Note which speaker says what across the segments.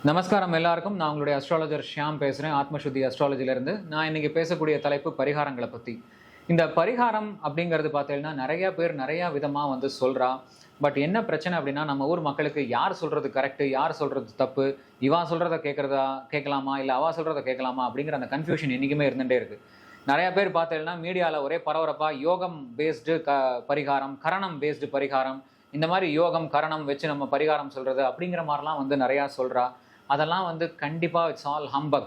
Speaker 1: நமஸ்காரம் எல்லாருக்கும். நான் உங்களுடைய அஸ்ட்ராலஜர் ஷியாம் பேசுகிறேன், ஆத்மசுத்தி அஸ்ட்ராலஜிலேருந்து. நான் இன்றைக்கி பேசக்கூடிய தலைப்பு பரிகாரங்களை பற்றி. இந்த பரிகாரம் அப்படிங்கிறது பார்த்தீங்கன்னா நிறையா பேர் நிறையா விதமாக சொல்கிறா. பட் என்ன பிரச்சனை அப்படின்னா, நம்ம ஊர் மக்களுக்கு யார் சொல்கிறது கரெக்டு, யார் சொல்கிறது தப்பு, இவா சொல்கிறத கேட்கலாமா இல்லை அவா சொல்கிறத கேட்கலாமா அப்படிங்கிற அந்த கன்ஃபியூஷன் என்றைக்குமே இருந்துகிட்டே இருக்குது. நிறையா பேர் பார்த்தீங்கன்னா மீடியாவில் ஒரே பரபரப்பாக யோகம் பேஸ்டு பரிகாரம், கரணம் பேஸ்டு பரிகாரம், இந்த மாதிரி யோகம் கரணம் வச்சு நம்ம பரிகாரம் சொல்கிறது அப்படிங்கிற மாதிரிலாம் நிறையா சொல்கிறா. அதெல்லாம் கண்டிப்பாக இட்ஸ் ஆல் ஹம்பக்.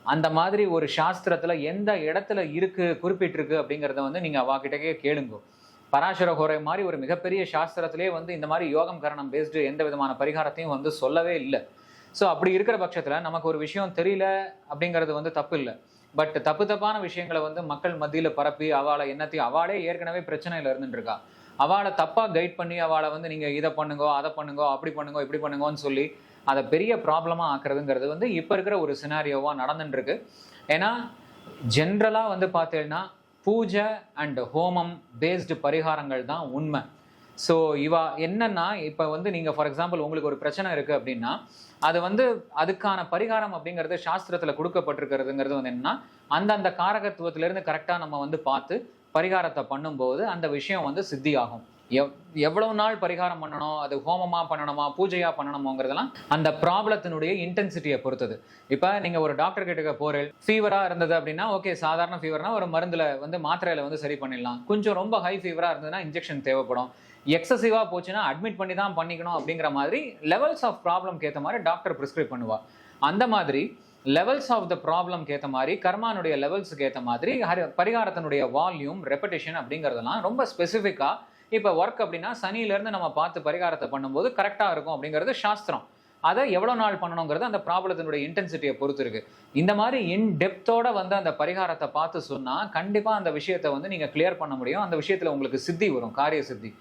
Speaker 1: அந்த மாதிரி ஒரு சாஸ்திரத்தில் எந்த இடத்துல இருக்குது குறிப்பிட்டிருக்கு அப்படிங்கிறத நீங்கள் அவாக்கிட்டே கேளுங்க. பராசர ஹோரை மாதிரி ஒரு மிகப்பெரிய சாஸ்திரத்திலே இந்த மாதிரி யோகம் கரணம் பேஸ்டு எந்த விதமான பரிகாரத்தையும் சொல்லவே இல்லை. ஸோ அப்படி இருக்கிற பட்சத்தில் நமக்கு ஒரு விஷயம் தெரியல அப்படிங்கிறது தப்பு இல்லை. பட் தப்பான விஷயங்களை மக்கள் மத்தியில் பரப்பி அவளை என்னத்தையும் அவளே ஏற்கனவே பிரச்சனையில் இருந்துட்டுருக்கா. அவளை தப்பாக கைட் பண்ணி அவளை நீங்கள் இதை பண்ணுங்கோ அதை பண்ணுங்கோ அப்படி பண்ணுங்கோ இப்படி பண்ணுங்கோன்னு சொல்லி அதை பெரிய ப்ராப்ளமாக ஆக்குறதுங்கிறது இப்போ இருக்கிற ஒரு சினாரியோவாக நடந்துட்டுருக்கு. ஏன்னா ஜென்ரலாக பார்த்தீங்கன்னா பூஜை அண்ட் ஹோமம் பேஸ்டு பரிகாரங்கள் தான் உண்மை. ஸோ என்னன்னா இப்போ நீங்கள் ஃபார் எக்ஸாம்பிள் உங்களுக்கு ஒரு பிரச்சனை இருக்குது அப்படின்னா அது அதுக்கான பரிகாரம் அப்படிங்கிறது சாஸ்திரத்தில் கொடுக்கப்பட்டிருக்கிறதுங்கிறது என்னன்னா அந்தந்த காரகத்துவத்திலேருந்து கரெக்டாக நம்ம பார்த்து பரிகாரத்தை பண்ணும்போது அந்த விஷயம் சித்தி ஆகும். எவ்வளவு நாள் பரிகாரம் பண்ணணும், அது ஹோமமாக பண்ணணுமா பூஜையாக பண்ணணுமோங்கிறதெல்லாம் அந்த ப்ராப்ளத்தினுடைய இன்டென்சிட்டியை பொறுத்தது. இப்போ நீங்கள் ஒரு டாக்டர் கிட்ட போகிறேன், ஃபீவராக இருந்தது அப்படின்னா ஓகே, சாதாரண ஃபீவர்னா ஒரு மருந்தில் மாத்திரையில் சரி பண்ணிடலாம். கொஞ்சம் ரொம்ப ஹை ஃபீவராக இருந்ததுன்னா இன்ஜெக்ஷன் தேவைப்படும். எக்ஸசிவாக போச்சுன்னா அட்மிட் பண்ணி தான் பண்ணிக்கணும். அப்படிங்கிற மாதிரி லெவல்ஸ் ஆஃப் ப்ராப்ளம்க்கு ஏற்ற மாதிரி டாக்டர் ப்ரிஸ்கிரைப் பண்ணுவாள். அந்த மாதிரி லெவல்ஸ் ஆஃப் த ப்ராப்ளம்க்கு ஏற்ற மாதிரி கர்மானுடைய லெவல்ஸுக்கு ஏற்ற மாதிரி பரிகாரத்தினுடைய வால்யூம் ரெப்படேஷன் அப்படிங்கிறதெல்லாம் ரொம்ப ஸ்பெசிஃபிக்காக. இப்போ ஒர்க் அப்படின்னா சனியிலேருந்து நம்ம பார்த்து பரிகாரத்தை பண்ணும்போது கரெக்டாக இருக்கும் அப்படிங்கிறது சாஸ்திரம். அதை எவ்வளோ நாள் பண்ணணுங்கிறது அந்த ப்ராப்ளத்தினுடைய இன்டென்சிட்டியை பொறுத்து இருக்குது. இந்த மாதிரி இன்டெப்த்தோட அந்த பரிகாரத்தை பார்த்து சொன்னால் கண்டிப்பாக அந்த விஷயத்தை நீங்கள் கிளியர் பண்ண முடியும். அந்த விஷயத்தில் உங்களுக்கு சித்தி வரும், காரிய சித்தி.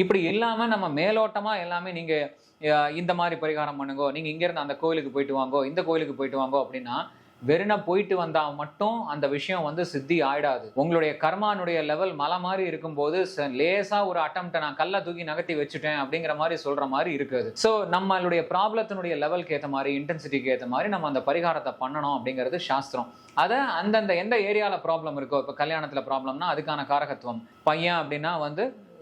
Speaker 1: இப்படி இல்லாமல் நம்ம மேலோட்டமாக எல்லாமே நீங்கள் இந்த மாதிரி பரிகாரம் பண்ணுங்கோ, நீங்கள் இங்கேருந்து அந்த கோயிலுக்கு போயிட்டு வாங்கோ, இந்த கோயிலுக்கு போயிட்டு வாங்கோ அப்படின்னா வெறும் போயிட்டு வந்தால் மட்டும் அந்த விஷயம் சித்தி ஆயிடாது. உங்களுடைய கர்மானுடைய லெவல் மலை மாதிரி இருக்கும்போது லேசாக ஒரு அட்டம்ப்டை நான் கல்லை தூக்கி நகர்த்தி வச்சுட்டேன் அப்படிங்கிற மாதிரி சொல்கிற மாதிரி இருக்காது. ஸோ நம்மளுடைய ப்ராப்ளத்தினுடைய லெவலுக்கு ஏற்ற மாதிரி இன்டென்சிட்டிக்கு ஏற்ற மாதிரி நம்ம அந்த பரிகாரத்தை பண்ணணும் அப்படிங்கிறது சாஸ்திரம். அதை அந்தந்த எந்த ஏரியாவில் ப்ராப்ளம் இருக்கோ, இப்போ கல்யாணத்தில் ப்ராப்ளம்னா அதுக்கான காரகத்துவம், பையன் அப்படின்னா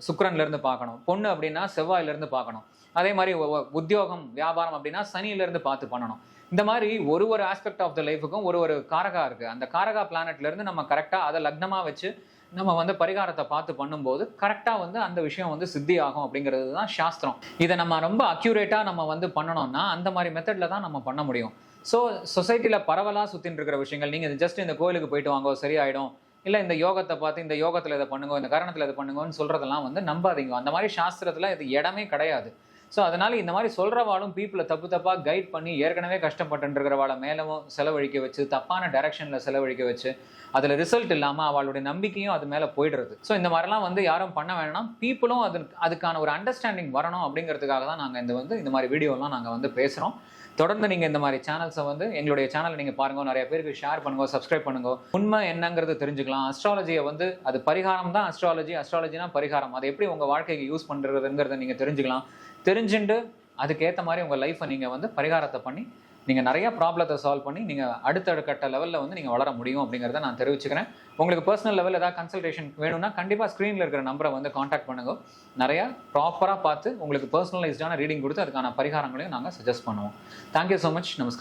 Speaker 1: சுக்கிரன்லேருந்து பார்க்கணும், பொண்ணு அப்படின்னா செவ்வாயிலேருந்து பார்க்கணும். அதே மாதிரி உத்தியோகம் வியாபாரம் அப்படின்னா சனியிலேருந்து பார்த்து பண்ணணும். இந்த மாதிரி ஒரு ஆஸ்பெக்ட் ஆஃப் த லைஃபுக்கும் ஒரு காரகா இருக்குது. அந்த காரகா பிளானட்லேருந்து நம்ம கரெக்டாக அதை லக்னமாக வச்சு நம்ம பரிகாரத்தை பார்த்து பண்ணும்போது கரெக்டாக அந்த விஷயம் சித்தி ஆகும் அப்படிங்கிறது தான் சாஸ்திரம். இதை நம்ம ரொம்ப அக்யூரேட்டாக நம்ம பண்ணணும்னா அந்த மாதிரி மெத்தடில் தான் நம்ம பண்ண முடியும். ஸோ சொசைட்டியில் பரவலாக சுற்றின்னு இருக்கிற விஷயங்கள், நீங்கள் ஜஸ்ட் இந்த கோயிலுக்கு போயிட்டு வாங்கோ சரியாயிடும், இல்லை இந்த யோகத்தை பார்த்து இந்த யோகத்தில் இதை பண்ணுங்க, இந்த கரணத்தில் இதை பண்ணுங்கன்னு சொல்கிறதெல்லாம் நம்பாதீங்க. அந்த மாதிரி சாஸ்திரத்தில் இது இடமே கிடையாது. ஸோ அதனால் இந்த மாதிரி சொல்கிறவாளும் பீப்புளை தப்பாக கைட் பண்ணி ஏற்கனவே கஷ்டப்பட்டுருக்கிறவாளை மேலும் செலவழிக்க வச்சு தப்பான டைரக்ஷனில் செலவழிக்க வச்சு அதில் ரிசல்ட் இல்லாமல் அவளுடைய நம்பிக்கையும் அது மேலே போய்டுறது. ஸோ இந்த மாதிரிலாம் யாரும் பண்ண வேணாம். பீப்புளும் அதுக்கான ஒரு அண்டர்ஸ்டாண்டிங் வரணும் அப்படிங்கிறதுக்காக தான் நாங்கள் இந்த மாதிரி வீடியோலாம் நாங்கள் பேசுகிறோம். தொடர்ந்து நீங்கள் இந்த மாதிரி சேனல்ஸை எங்களுடைய சேனலை நீங்கள் பாருங்கள், நிறைய பேருக்கு ஷேர் பண்ணுங்க, சப்ஸ்கிரைப் பண்ணுங்க. உண்மை என்னங்கிறது தெரிஞ்சுக்கலாம். அஸ்ட்ராலஜியை அது பரிகாரம் தான். அஸ்ட்ராலஜினா பரிகாரம். அதை எப்படி உங்கள் வாழ்க்கைக்கு யூஸ் பண்ணுறதுங்கிறத நீங்கள் தெரிஞ்சுக்கலாம். தெரிஞ்சுட்டு அதுக்கேற்ற மாதிரி உங்கள் லைஃப்பை நீங்கள் பரிகாரத்தை பண்ணி நீங்கள் நிறையா ப்ராப்ளத்தை சால்வ் பண்ணி நீங்கள் அடுத்தடுத்த லெவலில் நீங்கள் வளர முடியும் அப்படிங்கிறத நான் தெரிவிச்சுக்கிறேன். உங்களுக்கு பர்சனல் லெவலில் ஏதாவது கன்சல்டேஷன் வேணும்னா கண்டிப்பாக ஸ்க்ரீனில் இருக்கிற நம்பரை காண்டாக்ட் பண்ணுங்க. நிறையா ப்ராப்பராக பார்த்து உங்களுக்கு பர்சனலைஸ்டான ரீடிங் கொடுத்து அதுக்கான பரிகாரங்களையும் நாங்கள் சஜஸ்ட் பண்ணுவோம். Thank you so much. நமஸ்காரம்.